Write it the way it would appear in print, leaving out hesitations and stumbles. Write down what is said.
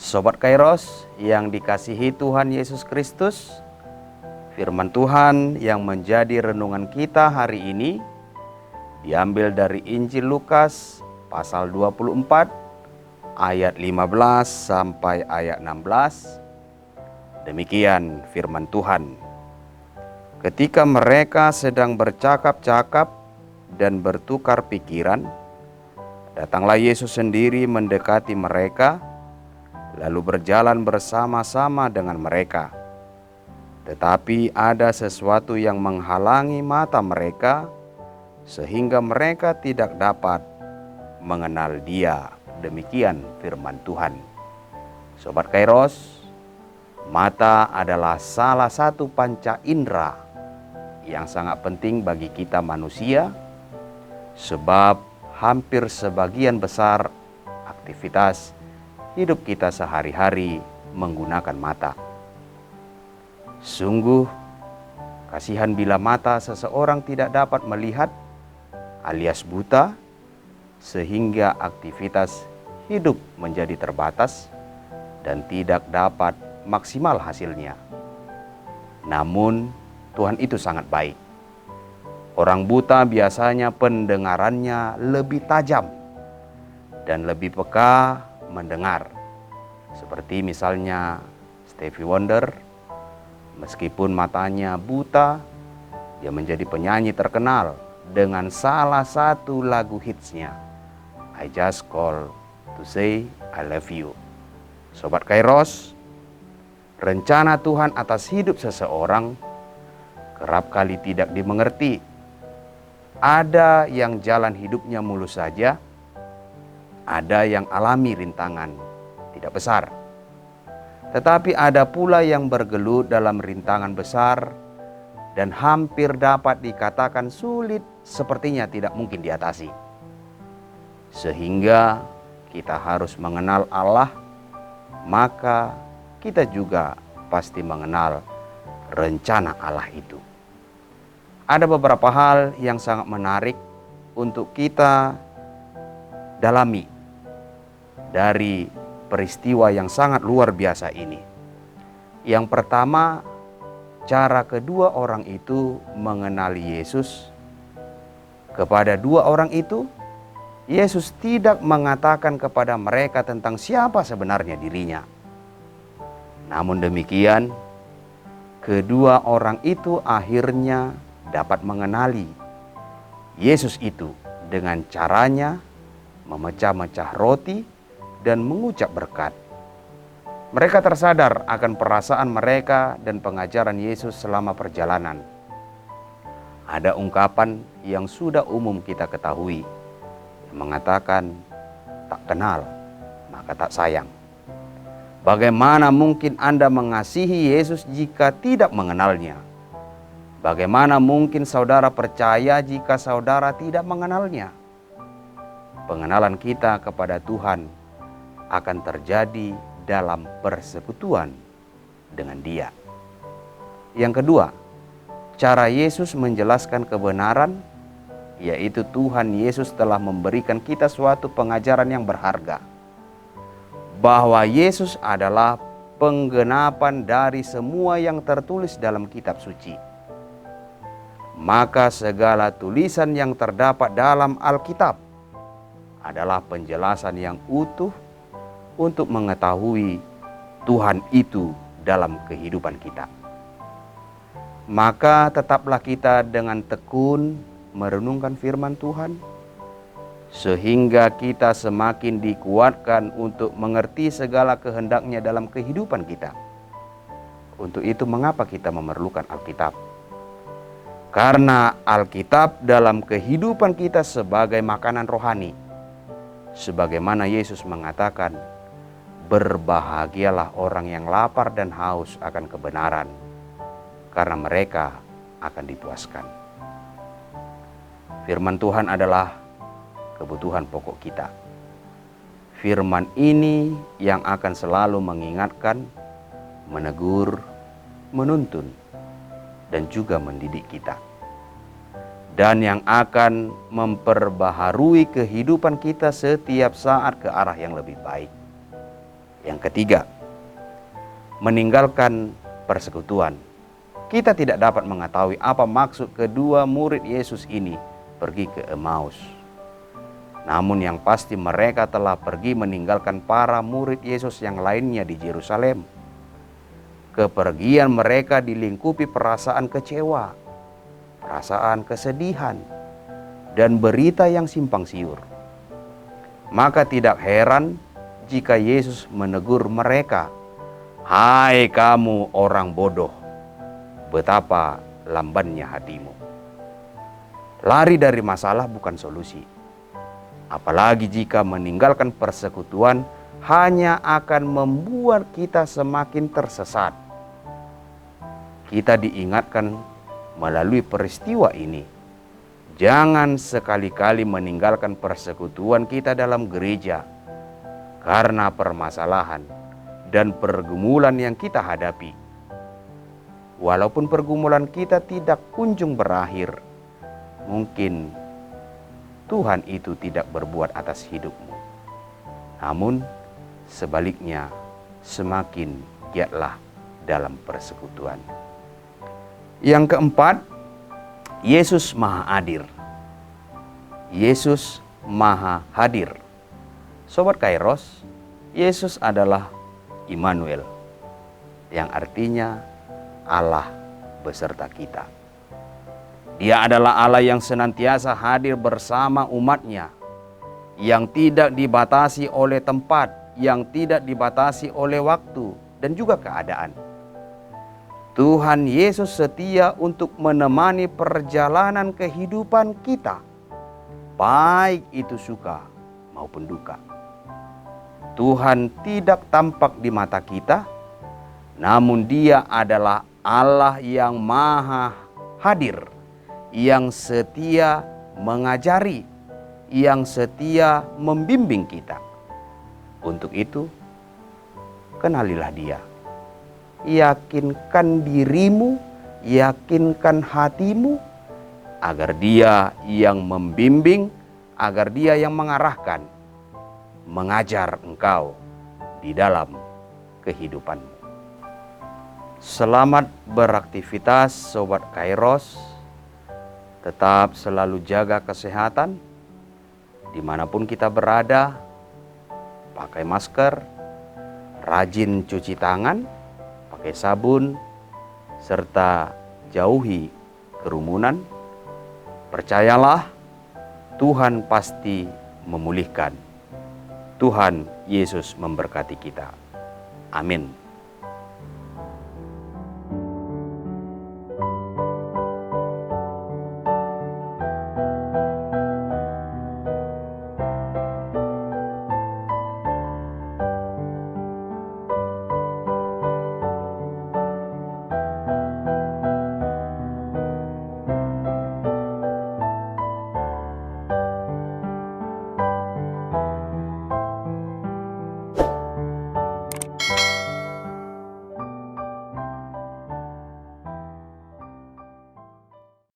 Sobat Kairos yang dikasihi Tuhan Yesus Kristus, firman Tuhan yang menjadi renungan kita hari ini diambil dari Injil Lukas pasal 24 ayat 15 sampai ayat 16. Demikian firman Tuhan. Ketika mereka sedang bercakap-cakap dan bertukar pikiran, datanglah Yesus sendiri mendekati mereka, lalu berjalan bersama-sama dengan mereka. Tetapi ada sesuatu yang menghalangi mata mereka, sehingga mereka tidak dapat mengenal Dia. Demikian firman Tuhan. Sobat Kairos, mata adalah salah satu panca indera yang sangat penting bagi kita manusia, sebab hampir sebagian besar aktivitas hidup kita sehari-hari menggunakan mata. Sungguh kasihan bila mata seseorang tidak dapat melihat alias buta, sehingga aktivitas hidup menjadi terbatas dan tidak dapat maksimal hasilnya. Namun Tuhan itu sangat baik. Orang buta biasanya pendengarannya lebih tajam dan lebih peka mendengar. Seperti misalnya Stevie Wonder, meskipun matanya buta, dia menjadi penyanyi terkenal dengan salah satu lagu hitsnya, I Just Call to Say I Love You. Sobat Kairos, rencana Tuhan atas hidup seseorang kerap kali tidak dimengerti. Ada yang jalan hidupnya mulus saja, ada yang alami rintangan tidak besar. Tetapi ada pula yang bergelut dalam rintangan besar dan hampir dapat dikatakan sulit, sepertinya tidak mungkin diatasi. Sehingga kita harus mengenal Allah, maka kita juga pasti mengenal rencana Allah itu. Ada beberapa hal yang sangat menarik untuk kita dalami dari peristiwa yang sangat luar biasa ini. Yang pertama, cara kedua orang itu mengenali Yesus. Kepada dua orang itu, Yesus tidak mengatakan kepada mereka tentang siapa sebenarnya dirinya. Namun demikian, kedua orang itu akhirnya dapat mengenali Yesus itu dengan caranya memecah-mecah roti dan mengucap berkat. Mereka tersadar akan perasaan mereka dan pengajaran Yesus selama perjalanan. Ada ungkapan yang sudah umum kita ketahui, yang mengatakan tak kenal maka tak sayang. Bagaimana mungkin Anda mengasihi Yesus jika tidak mengenalnya? Bagaimana mungkin saudara percaya jika saudara tidak mengenalnya? Pengenalan kita kepada Tuhan akan terjadi dalam persekutuan dengan Dia. Yang kedua, cara Yesus menjelaskan kebenaran, yaitu Tuhan Yesus telah memberikan kita suatu pengajaran yang berharga, bahwa Yesus adalah penggenapan dari semua yang tertulis dalam kitab suci. Maka segala tulisan yang terdapat dalam Alkitab adalah penjelasan yang utuh untuk mengetahui Tuhan itu dalam kehidupan kita. Maka tetaplah kita dengan tekun merenungkan firman Tuhan, sehingga kita semakin dikuatkan untuk mengerti segala kehendaknya dalam kehidupan kita. Untuk itu mengapa kita memerlukan Alkitab? Karena Alkitab dalam kehidupan kita sebagai makanan rohani. Sebagaimana Yesus mengatakan, berbahagialah orang yang lapar dan haus akan kebenaran, karena mereka akan dipuaskan. Firman Tuhan adalah kebutuhan pokok kita. Firman ini yang akan selalu mengingatkan, menegur, menuntun, dan juga mendidik kita. Dan yang akan memperbaharui kehidupan kita setiap saat ke arah yang lebih baik. Yang ketiga, meninggalkan persekutuan. Kita tidak dapat mengetahui apa maksud kedua murid Yesus ini pergi ke Emmaus. Namun yang pasti mereka telah pergi meninggalkan para murid Yesus yang lainnya di Yerusalem. Kepergian mereka dilingkupi perasaan kecewa, perasaan kesedihan, dan berita yang simpang siur. Maka tidak heran jika Yesus menegur mereka, "Hai kamu orang bodoh, betapa lambannya hatimu." Lari dari masalah bukan solusi. Apalagi jika meninggalkan persekutuan hanya akan membuat kita semakin tersesat. Kita diingatkan melalui peristiwa ini, jangan sekali-kali meninggalkan persekutuan kita dalam gereja karena permasalahan dan pergumulan yang kita hadapi. Walaupun pergumulan kita tidak kunjung berakhir, mungkin Tuhan itu tidak berbuat atas hidupmu. Namun sebaliknya, semakin giatlah dalam persekutuan. Yang keempat, Yesus Maha Hadir. Yesus Maha Hadir. Sobat Kairos, Yesus adalah Immanuel, yang artinya Allah beserta kita. Dia adalah Allah yang senantiasa hadir bersama umatnya, yang tidak dibatasi oleh tempat, yang tidak dibatasi oleh waktu dan juga keadaan. Tuhan Yesus setia untuk menemani perjalanan kehidupan kita, baik itu suka maupun duka. Tuhan tidak tampak di mata kita, namun Dia adalah Allah yang Maha Hadir, yang setia mengajari, yang setia membimbing kita. Untuk itu, kenalilah Dia. Yakinkan dirimu, yakinkan hatimu, agar Dia yang membimbing, agar Dia yang mengarahkan, mengajar engkau di dalam kehidupanmu. Selamat beraktivitas Sobat Kairos. Tetap selalu jaga kesehatan dimanapun kita berada. Pakai masker, rajin cuci tangan, pakai sabun, serta jauhi kerumunan. Percayalah, Tuhan pasti memulihkan. Tuhan Yesus memberkati kita. Amin.